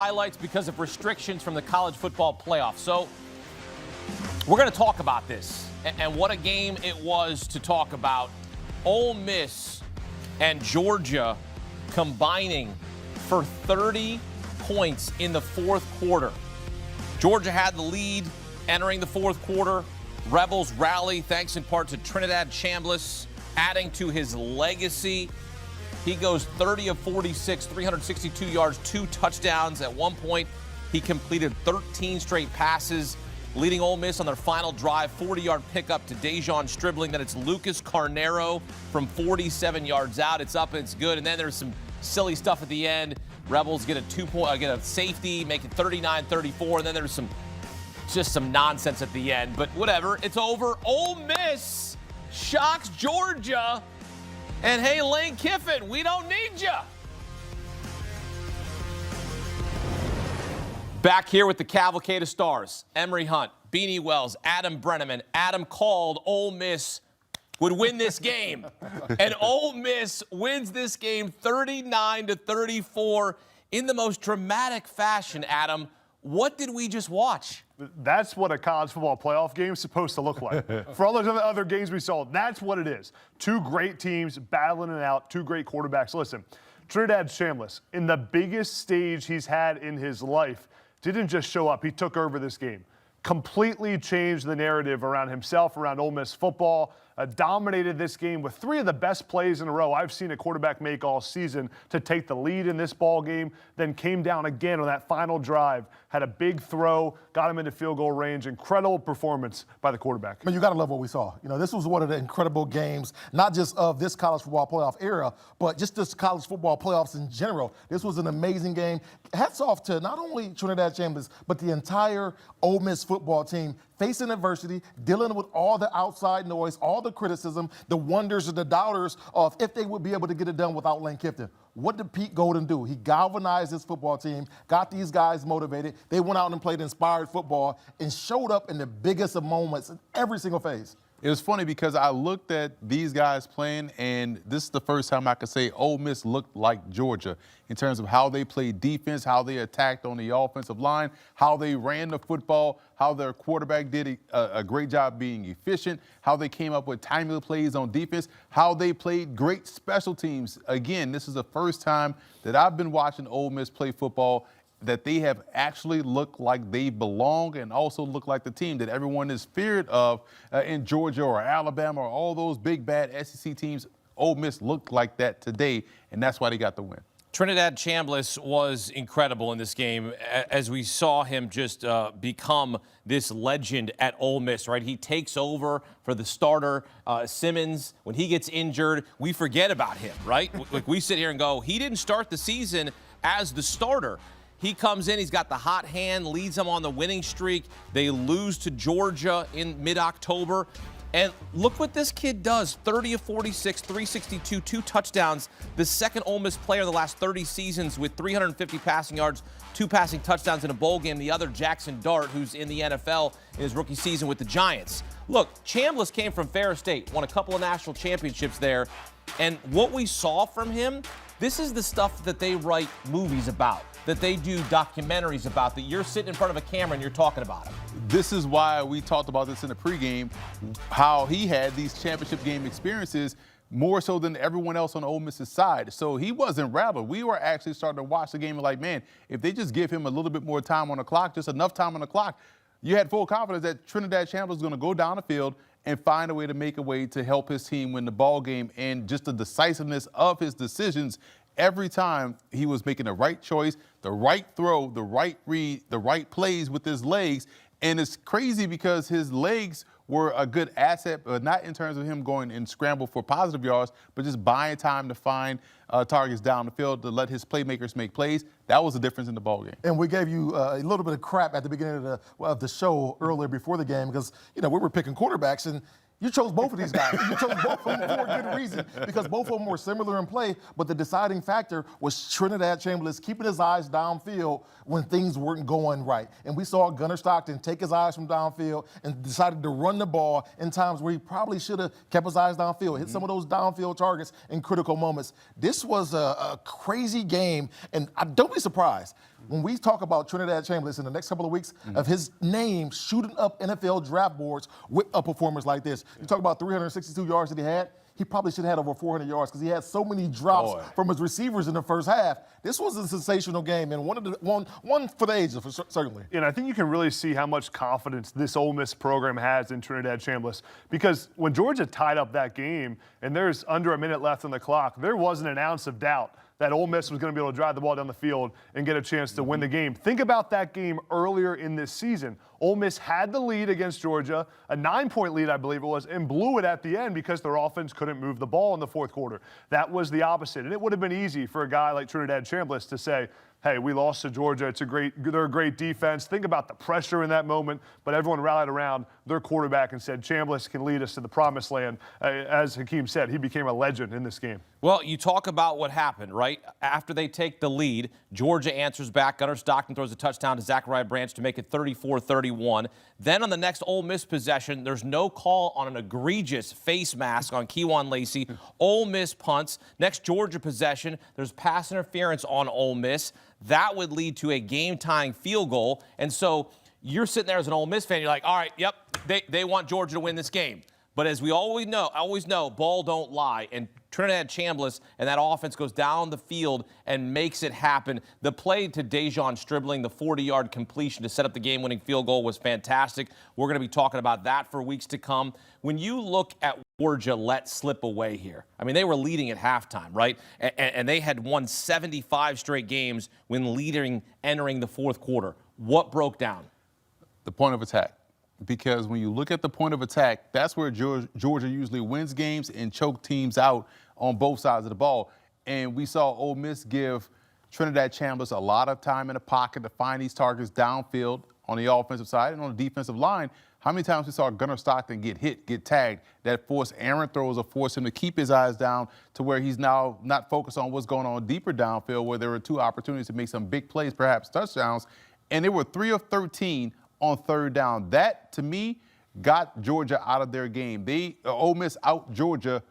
highlights because of restrictions from the college football playoff. So we're going to talk about this and what a game it was to talk about. Ole Miss and Georgia combining for 30 points in the fourth quarter. Georgia had the lead entering the fourth quarter. Rebels rally thanks in part to Trinidad Chambliss adding to his legacy. He goes 30 of 46, 362 yards, 2 touchdowns. At one point, he completed 13 straight passes, leading Ole Miss on their final drive, 40-yard pickup to Dejon Stribling. Then it's Lucas Carnero from 47 yards out. It's up and it's good. And then there's some silly stuff at the end. Rebels get a safety, make it 39-34. And then there's just some nonsense at the end. But whatever, it's over. Ole Miss shocks Georgia. And hey, Lane Kiffin, we don't need ya. Back here with the cavalcade of stars. Emory Hunt, Beanie Wells, Adam Brenneman. Adam called Ole Miss would win this game. And Ole Miss wins this game 39-34 in the most dramatic fashion, Adam. What did we just watch? That's what a college football playoff game is supposed to look like. For all those other games we saw, that's what it is. Two great teams battling it out, two great quarterbacks. Listen, Trinidad Chambliss, in the biggest stage he's had in his life, didn't just show up. He took over this game. Completely changed the narrative around himself, around Ole Miss football. Dominated this game with 3 of the best plays in a row I've seen a quarterback make all season to take the lead in this ball game, then came down again on that final drive, had a big throw, got him into field goal range. Incredible performance by the quarterback. I mean, you got to love what we saw. You know, this was one of the incredible games, not just of this college football playoff era, but just this college football playoffs in general. This was an amazing game. Hats off to not only Trinidad Chambliss, but the entire Ole Miss football team facing adversity, dealing with all the outside noise, all the criticism, the wonders and the doubters of if they would be able to get it done without Lane Kiffin. What did Pete Golden do? He galvanized his football team, got these guys motivated. They went out and played inspired football and showed up in the biggest of moments in every single phase. It was funny because I looked at these guys playing, and this is the first time I could say Ole Miss looked like Georgia in terms of how they played defense, how they attacked on the offensive line, how they ran the football, how their quarterback did a great job being efficient, how they came up with timely plays on defense, how they played great special teams. Again, this is the first time that I've been watching Ole Miss play football that they have actually looked like they belong and also look like the team that everyone is feared of in Georgia or Alabama or all those big, bad SEC teams. Ole Miss looked like that today, and that's why they got the win. Trinidad Chambliss was incredible in this game as we saw him just become this legend at Ole Miss, right? He takes over for the starter, Simmons. When he gets injured, we forget about him, right? Like we sit here and go, he didn't start the season as the starter. He comes in, he's got the hot hand, leads them on the winning streak. They lose to Georgia in mid-October. And look what this kid does, 30 of 46, 362, 2 touchdowns. The second Ole Miss player in the last 30 seasons with 350 passing yards, 2 passing touchdowns in a bowl game. The other, Jackson Dart, who's in the NFL in his rookie season with the Giants. Look, Chambliss came from Ferris State, won a couple of national championships there. And what we saw from him, this is the stuff that they write movies about, that they do documentaries about, that you're sitting in front of a camera and you're talking about him. This is why we talked about this in the pregame, how he had these championship game experiences more so than everyone else on Ole Miss's side. So he wasn't rattled. We were actually starting to watch the game and like, man, if they just give him a little bit more time on the clock, just enough time on the clock, you had full confidence that Trinidad Chambliss was going to go down the field and find a way to make a way to help his team win the ball game. And just the decisiveness of his decisions every time, he was making the right choice, the right throw, the right read, the right plays with his legs. And it's crazy because his legs were a good asset, but not in terms of him going and scramble for positive yards, but just buying time to find targets down the field to let his playmakers make plays. That was the difference in the ballgame. And we gave you a little bit of crap at the beginning of the show earlier before the game because, you know, we were picking quarterbacks, and you chose both of these guys. You chose both of them for a good reason because both of them were similar in play, but the deciding factor was Trinidad Chambliss keeping his eyes downfield when things weren't going right. And we saw Gunnar Stockton take his eyes from downfield and decided to run the ball in times where he probably should have kept his eyes downfield, hit some of those downfield targets in critical moments. This was a crazy game, and don't be surprised. When we talk about Trinidad Chambliss in the next couple of weeks, of his name shooting up NFL draft boards with a performance like this, you talk about 362 yards that he had. He probably should have had over 400 yards because he had so many drops from his receivers in the first half. This was a sensational game and one for the ages, certainly. And I think you can really see how much confidence this Ole Miss program has in Trinidad Chambliss, because when Georgia tied up that game and there's under a minute left on the clock, there wasn't an ounce of doubt that Ole Miss was going to be able to drive the ball down the field and get a chance to win the game. Think about that game earlier in this season. Ole Miss had the lead against Georgia, a 9-point lead, I believe it was, and blew it at the end because their offense couldn't move the ball in the fourth quarter. That was the opposite. And it would have been easy for a guy like Trinidad Chambliss to say, hey, we lost to Georgia. They're a great defense. Think about the pressure in that moment. But everyone rallied around their quarterback and said, Chambliss can lead us to the promised land. As Hakeem said, he became a legend in this game. Well, you talk about what happened, right? After they take the lead, Georgia answers back. Gunnar Stockton throws a touchdown to Zachariah Branch to make it 34-31. Then on the next Ole Miss possession, there's no call on an egregious face mask on Kejuan Lacey. Ole Miss punts. Next Georgia possession, there's pass interference on Ole Miss. That would lead to a game-tying field goal. And so you're sitting there as an Ole Miss fan, you're like, all right, yep, they want Georgia to win this game. But as we always know, ball don't lie. And Trinidad Chambliss and that offense goes down the field and makes it happen. The play to Dejon Stribling, the 40-yard completion to set up the game-winning field goal was fantastic. We're going to be talking about that for weeks to come. When you look at Georgia let slip away here, I mean, they were leading at halftime, right? And they had won 75 straight games when entering the fourth quarter. What broke down? The point of attack. Because when you look at the point of attack, that's where Georgia usually wins games and choke teams out on both sides of the ball. And we saw Ole Miss give Trinidad Chambliss a lot of time in the pocket to find these targets downfield on the offensive side and on the defensive line. How many times we saw Gunnar Stockton get hit, get tagged, that forced errant throws or forced him to keep his eyes down to where he's now not focused on what's going on deeper downfield, where there were two opportunities to make some big plays, perhaps touchdowns. And they were 3 of 13 on third down. That, to me, got Georgia out of their game. Ole Miss out Georgia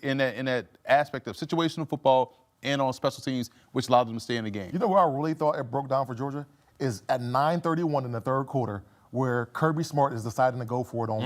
in that aspect of situational football and on special teams, which allowed them to stay in the game. You know where I really thought it broke down for Georgia? Is at 9:31 in the third quarter, where Kirby Smart is deciding to go for it on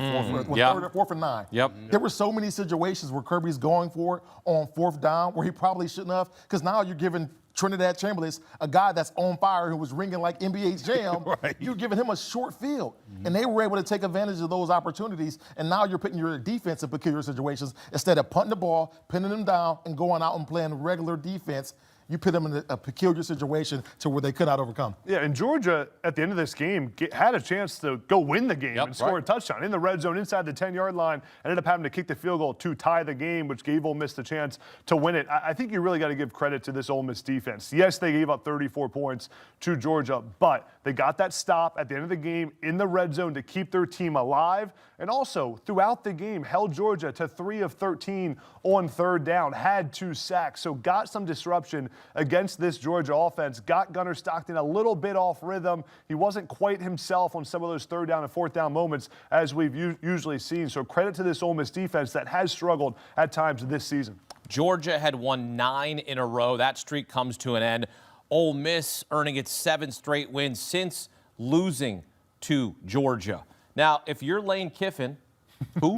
fourth and 9. Yep. There were so many situations where Kirby's going for it on fourth down where he probably shouldn't have, because now you're giving Trinidad Chambliss, a guy that's on fire who was ringing like NBA Jam, right. You're giving him a short field. And they were able to take advantage of those opportunities, and now you're putting your defense in peculiar situations. Instead of punting the ball, pinning them down, and going out and playing regular defense, you put them in a peculiar situation to where they could not overcome. Yeah, and Georgia, at the end of this game, had a chance to go win the game and score a touchdown in the red zone inside the 10-yard line. Ended up having to kick the field goal to tie the game, which gave Ole Miss the chance to win it. I think you really got to give credit to this Ole Miss defense. Yes, they gave up 34 points to Georgia, but they got that stop at the end of the game in the red zone to keep their team alive, and also throughout the game held Georgia to 3 of 13 on third down, had 2 sacks, so got some disruption against this Georgia offense, got Gunnar Stockton a little bit off rhythm. He wasn't quite himself on some of those third down and fourth down moments as we've usually seen. So credit to this Ole Miss defense that has struggled at times this season. Georgia had won 9 in a row. That streak comes to an end. Ole Miss earning its 7th straight win since losing to Georgia. Now, if you're Lane Kiffin,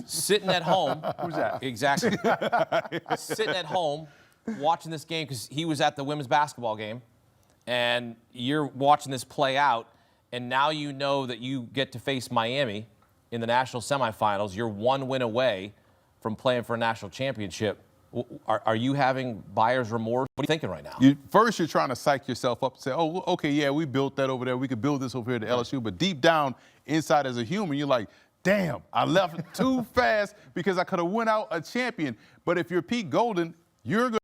sitting at home. Who's that? Exactly. Sitting at home watching this game, because he was at the women's basketball game, and you're watching this play out, and now you know that you get to face Miami in the national semifinals. You're 1 win away from playing for a national championship. Are you having buyer's remorse? What are you thinking right now? First, you're trying to psych yourself up and say, oh, okay, yeah, we built that over there. We could build this over here at LSU. But deep down, inside as a human, you're like, damn, I left too fast because I could have went out a champion. But if you're Pete Golden, you're going